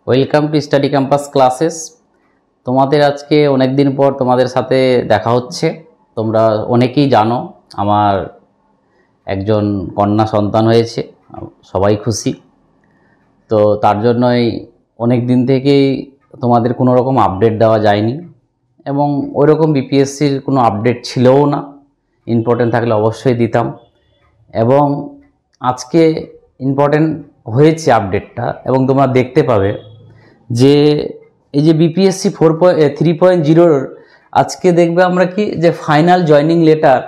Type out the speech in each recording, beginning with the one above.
Welcome to study campus classes. তোমাদের আজকে অনেক দিন পর তোমাদের সাথে দেখা হচ্ছে। তোমরা অনেকেই জানো আমার একজন কন্যা সন্তান হয়েছে, সবাই খুশি। তো তার জন্যই অনেক দিন থেকেই তোমাদের কোনো রকম আপডেট দেওয়া যায়নি এবং ওই রকম বিপিএসসির কোনো আপডেট ছিলও না। ইম্পর্টেন্ট থাকলে অবশ্যই দিতাম এবং আজকে ইম্পর্টেন্ট হয়েছে আপডেটটা এবং তোমরা দেখতে পাবে যে এই যে বিপিএসসি 3.0 আজকে দেখবে আমরা কি যে ফাইনাল জয়নিং লেটার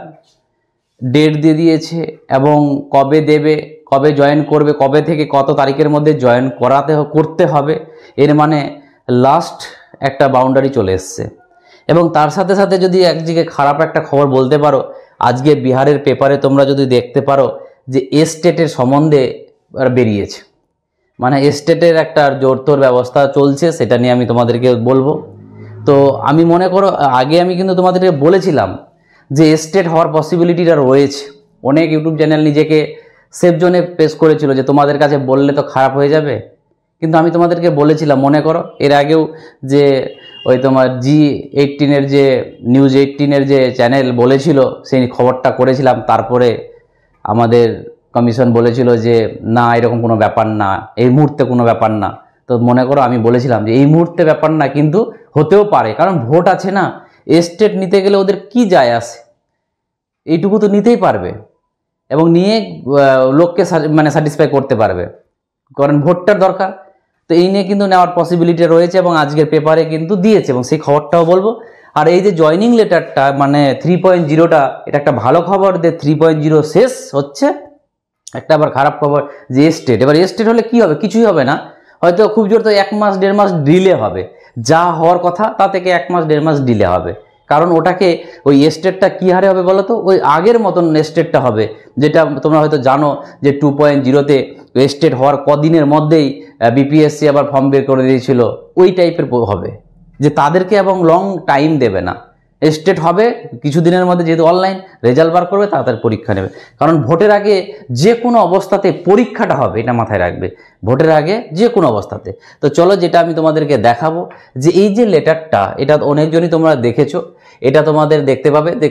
ডেট দিয়ে দিয়েছে এবং কবে দেবে, কবে জয়েন করবে, কবে থেকে কত তারিখের মধ্যে জয়েন করতে হবে, এর মানে লাস্ট একটা বাউন্ডারি চলে এসছে। এবং তার সাথে সাথে যদি একদিকে খারাপ একটা খবর বলতে পারো, আজকে বিহারের পেপারে তোমরা যদি দেখতে পারো যে এস্টেটের সম্বন্ধে বেরিয়েছে, মানে এস্টেটের একটা জোরতোর ব্যবস্থা চলছে, সেটা নিয়ে আমি তোমাদেরকে বলবো। তো আমি মনে করো আগে আমি কিন্তু তোমাদেরকে বলেছিলাম যে এস্টেট হওয়ার পসিবিলিটিটা রয়েছে। অনেক ইউটিউব চ্যানেল নিজেকে সেফ জোনে পেশ করেছিল যে তোমাদের কাছে বললে তো খারাপ হয়ে যাবে, কিন্তু আমি তোমাদেরকে বলেছিলাম, মনে করো এর আগেও যে ওই তোমার G18 যে নিউজ 18 যে চ্যানেল বলেছিল সেই খবরটা করেছিলাম। তারপরে আমাদের কমিশন বলেছিল যে না, এরকম কোনো ব্যাপার না, এই মুহূর্তে কোনো ব্যাপার না। তো মনে করো আমি বলেছিলাম যে এই মুহূর্তে ব্যাপার না, কিন্তু হতেও পারে, কারণ ভোট আছে না। এস্টেট নিতে গেলে ওদের কি যায় আসে, এইটুকু তো নিতেই পারবে এবং নিয়ে লোককে মানে স্যাটিসফাই করতে পারবে, কারণ ভোটটার দরকার। তো এই নিয়ে কিন্তু নেওয়ার পসিবিলিটি রয়েছে এবং আজকের পেপারে কিন্তু দিয়েছে এবং সেই খবরটাও বলবো। আর এই যে জয়নিং লেটারটা মানে 3.0টা, এটা একটা ভালো খবর যে 3.0 শেষ হচ্ছে। একটা আবার খারাপ খবর যে এস্টেট, এবার এস্টেট হলে কি হবে, কিছুই হবে না, হয়তো খুব জোর তো 1 মাস 1.5 মাস ডিলে হবে, যা হওয়ার কথা তা থেকে 1 মাস 1.5 মাস ডিলে হবে। কারণ ওটাকে ওই এস্টেটটা কী হারে হবে বলো তো, ওই আগের মতন এস্টেটটা হবে, যেটা তোমরা হয়তো জানো যে 2.0তে এস্টেট হওয়ার কদিনের মধ্যেই বিপিএসসি আবার ফর্ম বের করে দিয়েছিল। ওই টাইপের হবে যে তাদেরকে এবং লং টাইম দেবে না, এস্টেট হবে কিছুদিনের মধ্যে, যেহেতু অনলাইন রেজাল্ট বার করবে তাড়াতাড়ি পরীক্ষা নেবে। কারণ ভোটের আগে যে কোনো অবস্থাতে পরীক্ষাটা হবে, এটা মাথায় রাখবে, ভোটের আগে যে কোনো অবস্থাতে। তো চলো যেটা আমি তোমাদেরকে দেখাবো যে এই যে লেটারটা, এটা অনেকজনই তোমরা দেখেছো, এটা তোমাদের দেখতে পাবে যে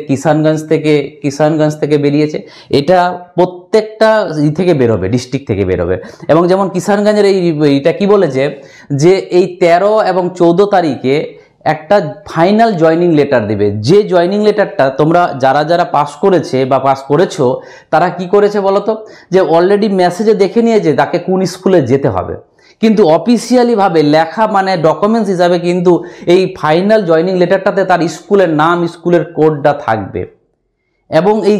কিষানগঞ্জ থেকে বেরিয়েছে। এটা প্রত্যেকটা থেকে বেরোবে, ডিস্ট্রিক্ট থেকে বেরোবে। এবং যেমন কিষানগঞ্জের এইটা কি বলেছে যে এই 13 এবং 14 তারিখে একটা ফাইনাল জয়নিং লেটার দেবে। যে জয়নিং লেটারটা তোমরা যারা পাস করেছে বা পাস করেছো তারা কি করেছে বলো তো, যে অলরেডি মেসেজে দেখে নিয়েছে তাকে কোন স্কুলে যেতে হবে, কিন্তু অফিসিয়ালিভাবে লেখা মানে ডকুমেন্টস হিসাবে কিন্তু এই ফাইনাল জয়নিং লেটারটাতে তার স্কুলের নাম, স্কুলের কোডটা থাকবে। এবং এই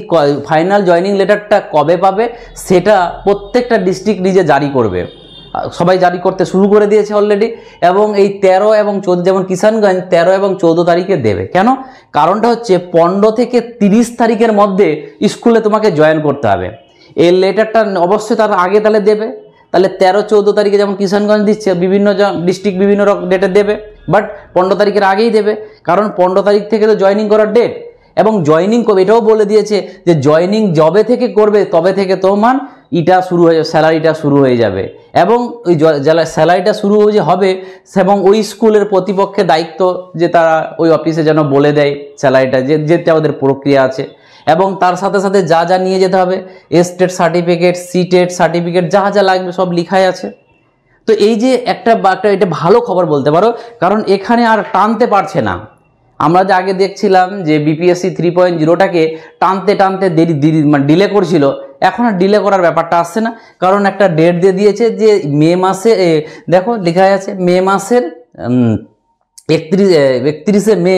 ফাইনাল জয়নিং লেটারটা কবে পাবে সেটা প্রত্যেকটা ডিস্ট্রিক্ট নিজে জারি করবে, সবাই জারি করতে শুরু করে দিয়েছে অলরেডি। এবং এই 13 এবং 14, যেমন কিষানগঞ্জ 13 এবং 14 তারিখে দেবে। কেন? কারণটা হচ্ছে 15 থেকে 30 তারিখের মধ্যে স্কুলে তোমাকে জয়েন করতে হবে। এই লেটারটা অবশ্যই তার আগে তাহলে দেবে, তাহলে 13-14 তারিখে যেমন কিষানগঞ্জ দিচ্ছে, বিভিন্ন ডিস্ট্রিক্ট বিভিন্ন ডেটে দেবে, বাট 15 তারিখের আগেই দেবে, কারণ 15 তারিখ থেকে তো জয়নিং করার ডেট। এবং জয়নিং করবে এটাও বলে দিয়েছে যে জয়নিং যবে থেকে করবে তবে থেকে তোমার এটা শুরু হয়ে যাবে, স্যালারিটা শুরু হয়ে যাবে। এবং ওই স্যালারিটা শুরু যে হবে এবং ওই স্কুলের প্রতিপক্ষের দায়িত্ব যে তারা ওই অফিসে যেন বলে দেয় স্যালারিটা, যেটা ওদের প্রক্রিয়া আছে। এবং তার সাথে সাথে যা নিয়ে যেতে হবে, এস্টেট সার্টিফিকেট, সিটেট সার্টিফিকেট, যা লাগবে সব লিখাই আছে। তো এই যে একটা এটা ভালো খবর বলতে পারো, কারণ এখানে আর টানতে পারছে না। আমরা যে আগে দেখছিলাম যে বিপিএসসি 3.0টাকে টানতে ডিলে করছিল, এখন আর ডিলে করার ব্যাপারটা আসছে না, কারণ একটা ডেট দিয়ে দিয়েছে যে মে মাসে, দেখো লেখা আছে মে মাসের 31শে মে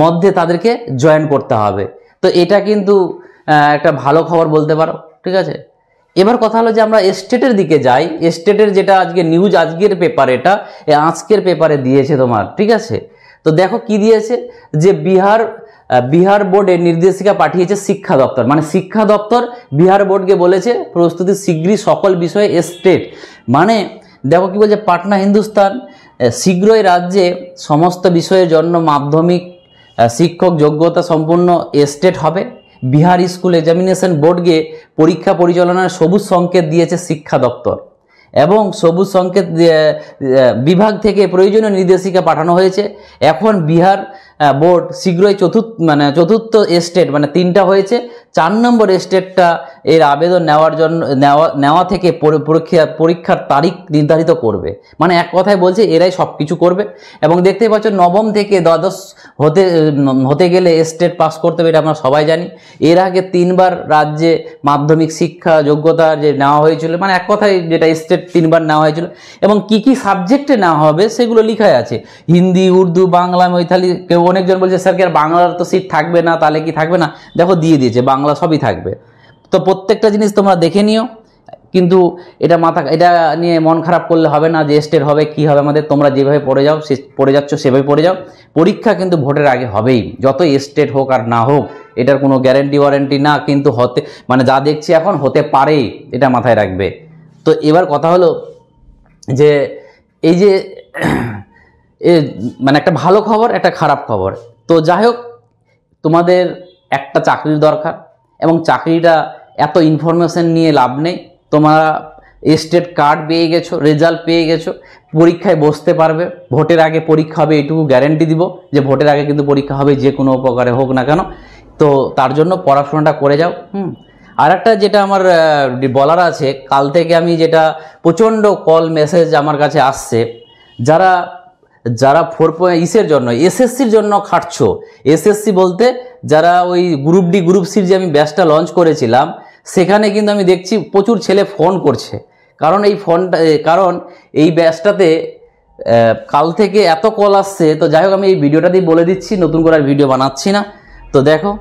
মধ্যে তাদেরকে জয়েন করতে হবে। তো এটা কিন্তু একটা ভালো খবর বলতে পারো, ঠিক আছে। এবার কথা হলো যে আমরা এস্টেটের দিকে যাই। এস্টেটের যেটা আজকে নিউজ, আজকের পেপার, এটা আজকের পেপারে দিয়েছে তোমার, ঠিক আছে। তো দেখো কি দিয়েছে যে বিহার বোর্ডের নির্দেশিকা পাঠিয়েছে শিক্ষা দপ্তর, মানে শিক্ষা দপ্তর বিহার বোর্ডকে বলেছে প্রস্তুতি শীঘ্রই সকল বিষয়ে এস্টেট, মানে দেখো কি বলছে, পাটনা হিন্দুস্তান শীঘ্রই রাজ্যে সমস্ত বিষয়ের জন্য মাধ্যমিক শিক্ষক যোগ্যতা সম্পন্ন এস্টেট হবে। বিহার স্কুল এক্সামিনেশন বোর্ডকে পরীক্ষা পরিচালনার সবুজ সংকেত দিয়েছে শিক্ষা দপ্তর। এবং সবুজ সংকেত বিভাগ থেকে প্রয়োজনীয় নির্দেশিকা পাঠানো হয়েছে। এখন বিহার বোর্ড শীঘ্রই চতুর্থ স্টেট মানে 3টা হয়েছে, 4 নম্বর স্টেটটা এর আবেদন নেওয়ার জন্য নেওয়া থেকে পরীক্ষার তারিখ নির্ধারিত করবে। মানে এক কথায় বলছে এরাই সব কিছু করবে। এবং দেখতেই পাচ্ছ নবম থেকে দ্বাদশ হতে গেলে স্টেট পাস করতে হবে, এটা আমরা সবাই জানি। এর আগে 3বার রাজ্যে মাধ্যমিক শিক্ষা যোগ্যতা যে নেওয়া হয়েছিল, মানে এক কথায় যেটা স্টেট 3বার নেওয়া হয়েছিল, এবং কি কি সাবজেক্টে নেওয়া হবে সেগুলো লিখাই আছে, হিন্দি, উর্দু, বাংলা, মৈথালি। কেউ অনেকজন বলছে স্যার কি আর বাংলার তো সিট থাকবে না, তাহলে কি থাকবে না? দেখো দিয়ে দিয়েছে, বাংলা সবই থাকবে। তো প্রত্যেকটা জিনিস তোমরা দেখে নিও, কিন্তু এটা নিয়ে মন খারাপ করলে হবে না যে স্টেট হবে কি হবে আমাদের। তোমরা যেভাবে পড়ে যাচ্ছ সেভাবে পড়ে যাও। পরীক্ষা কিন্তু ভোটের আগে হবেই, যত স্টেট হোক আর না হোক, এটার কোনো গ্যারেন্টি ওয়ারেন্টি না, কিন্তু যা দেখছি এখন হতে পারে, এটা মাথায় রাখবে। তো এবার কথা হলো যে এই যে মানে একটা ভালো খবর, একটা খারাপ খবর। তো যাই হোক, তোমাদের একটা চাকরির দরকার, এবং চাকরিটা এত ইনফরমেশন নিয়ে লাভ নেই। তোমরা স্টেট কার্ড পেয়ে গেছো, রেজাল্ট পেয়ে গেছো, পরীক্ষায় বসতে পারবে। ভোটের আগে পরীক্ষা হবে, এইটুকু গ্যারেন্টি দিব যে ভোটের আগে কিন্তু পরীক্ষা হবে, যে কোনো প্রকারে হোক না কেন। তো তার জন্য পড়াশোনাটা করে যাও। আর একটা যেটা আমার বলার আছে, কাল থেকে আমি যেটা প্রচণ্ড কল মেসেজ আমার কাছে আসছে, যারা 4 জন্য এসএসসির জন্য খাটছো, এসএসসি বলতে যারা ওই গ্রুপ ডি গ্রুপ সির যে আমি ব্যাচটা লঞ্চ করেছিলাম, সেখানে কিন্তু আমি দেখছি প্রচুর ছেলে ফোন করছে। কারণ এই ব্যাচটাতে কাল থেকে এত কল আসছে। তো যাই হোক, আমি এই ভিডিওটা দিয়ে বলে দিচ্ছি, নতুন করে আর ভিডিও বানাচ্ছি না। তো দেখো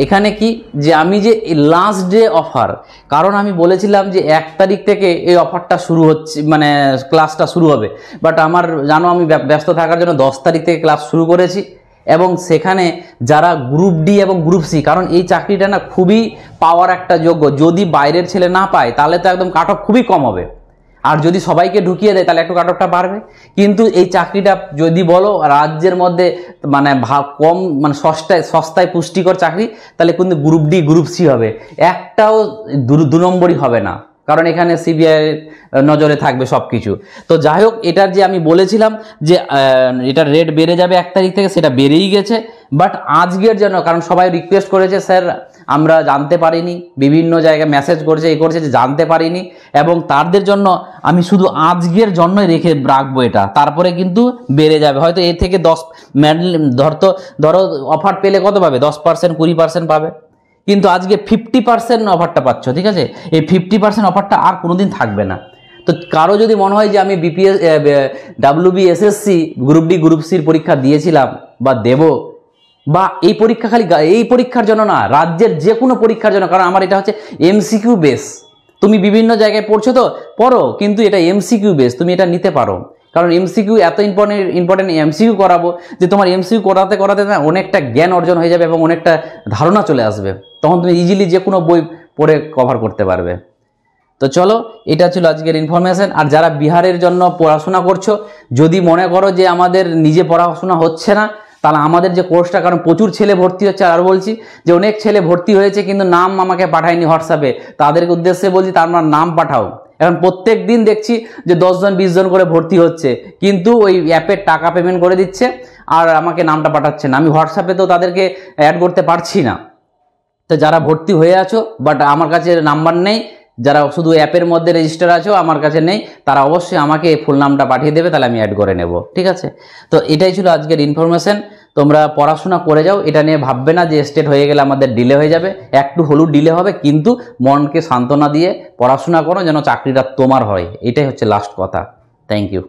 এখানে কি যে আমি যে লাস্ট ডে অফার, কারণ আমি বলেছিলাম যে 1 তারিখ থেকে এই অফারটা শুরু হচ্ছে, মানে ক্লাসটা শুরু হবে। বাট আমার জানো আমি ব্যস্ত থাকার জন্য 10 তারিখ থেকে ক্লাস শুরু করেছি। এবং সেখানে যারা গ্রুপ ডি এবং গ্রুপ সি, কারণ এই চাকরিটা না খুবই পাওয়ার একটা যোগ্য, যদি বাইরের ছেলে না পায় তাহলে তো একদম কাট অফ খুবই কম হবে, আর যদি সবাইকে ঢুকিয়ে দেয় তাহলে একটু কাট অফটা বাড়বে। কিন্তু এই চাকরিটা যদি বলো রাজ্যের মধ্যে মানে কম, মানে সস্তায় পুষ্টিকর চাকরি, তাহলে কিন্তু গ্রুপ ডি গ্রুপ সি হবে, একটাও 2 নম্বরই হবে না, কারণ এখানে সিবিআই নজরে থাকবে সব কিছু। তো যাই হোক, এটার যে আমি বলেছিলাম যে এটার রেট বেড়ে যাবে 1 তারিখ থেকে, সেটা বেড়েই গেছে। বাট আজকের জন্য, কারণ সবাই রিকোয়েস্ট করেছে স্যার আমরা জানতে পারিনি, বিভিন্ন জায়গায় মেসেজ করছে, যে জানতে পারিনি, এবং তাদের জন্য আমি শুধু আজকের জন্যই রাখবো এটা, তারপরে কিন্তু বেড়ে যাবে। হয়তো এ থেকে 10 ধরো অফার পেলে কত পাবে, 10%, 20% পাবে, কিন্তু আজকে 50% অফারটা পাচ্ছ। ঠিক আছে, এই 50% অফারটা আর কোনোদিন থাকবে না। তো কারো যদি মনে হয় যে আমি WBSSC গ্রুপ ডি গ্রুপ সির পরীক্ষা দিয়েছিলাম বা দেব, বা এই পরীক্ষা খালি এই পরীক্ষার জন্য না, রাজ্যের যে কোনো পরীক্ষার জন্য, কারণ আমার এটা হচ্ছে MCQ বেস। তুমি বিভিন্ন জায়গায় পড়ছো তো পড়ো, কিন্তু এটা MCQ বেস, তুমি এটা নিতে পারো। কারণ MCQ এত ইম্পর্টেন্ট MCQ করাবো যে তোমার MCQ করাতে করাতে না অনেকটা জ্ঞান অর্জন হয়ে যাবে এবং অনেকটা ধারণা চলে আসবে, তখন তুমি ইজিলি যে কোনো বই পড়ে কভার করতে পারবে। তো চলো, এটা ছিল আজকের ইনফরমেশন। আর যারা বিহারের জন্য পড়াশোনা করছো, যদি মনে করো যে আমাদের নিজে পড়াশোনা হচ্ছে না, তাহলে আমাদের যে কোর্সটা, কারণ প্রচুর ছেলে ভর্তি হচ্ছে, আর বলছি যে অনেক ছেলে ভর্তি হয়েছে কিন্তু নাম আমাকে পাঠায়নি হোয়াটসঅ্যাপে, তাদেরকে উদ্দেশ্যে বলছি তার নাম পাঠাও। এখন প্রত্যেক দিন দেখছি যে 10 জন 20 জন করে ভর্তি হচ্ছে, কিন্তু ওই অ্যাপের টাকা পেমেন্ট করে দিচ্ছে আর আমাকে নামটা পাঠাচ্ছে না। আমি হোয়াটসঅ্যাপে তো তাদেরকে অ্যাড করতে পারছি না। তো যারা ভর্তি হয়ে আছো বাট আমার কাছে নাম্বার নেই, যারা শুধু অ্যাপের মধ্যে রেজিস্টার আছো আমার কাছে নেই, তারা অবশ্যই আমাকে ফুল নামটা পাঠিয়ে দেবে, তাহলে আমি অ্যাড করে নেব। ঠিক আছে, তো এটাই ছিল আজকের ইনফরমেশন। তোমরা পড়াশোনা করে যাও, এটা নিয়ে ভাববে না যে স্টেট হয়ে গেলে আমাদের ডিলে হয়ে যাবে। একটু হলুদ ডিলে হবে, কিন্তু মনকে সান্ত্বনা দিয়ে পড়াশোনা করো যেন চাকরিটা তোমার হয়, এটাই হচ্ছে লাস্ট কথা। Thank you.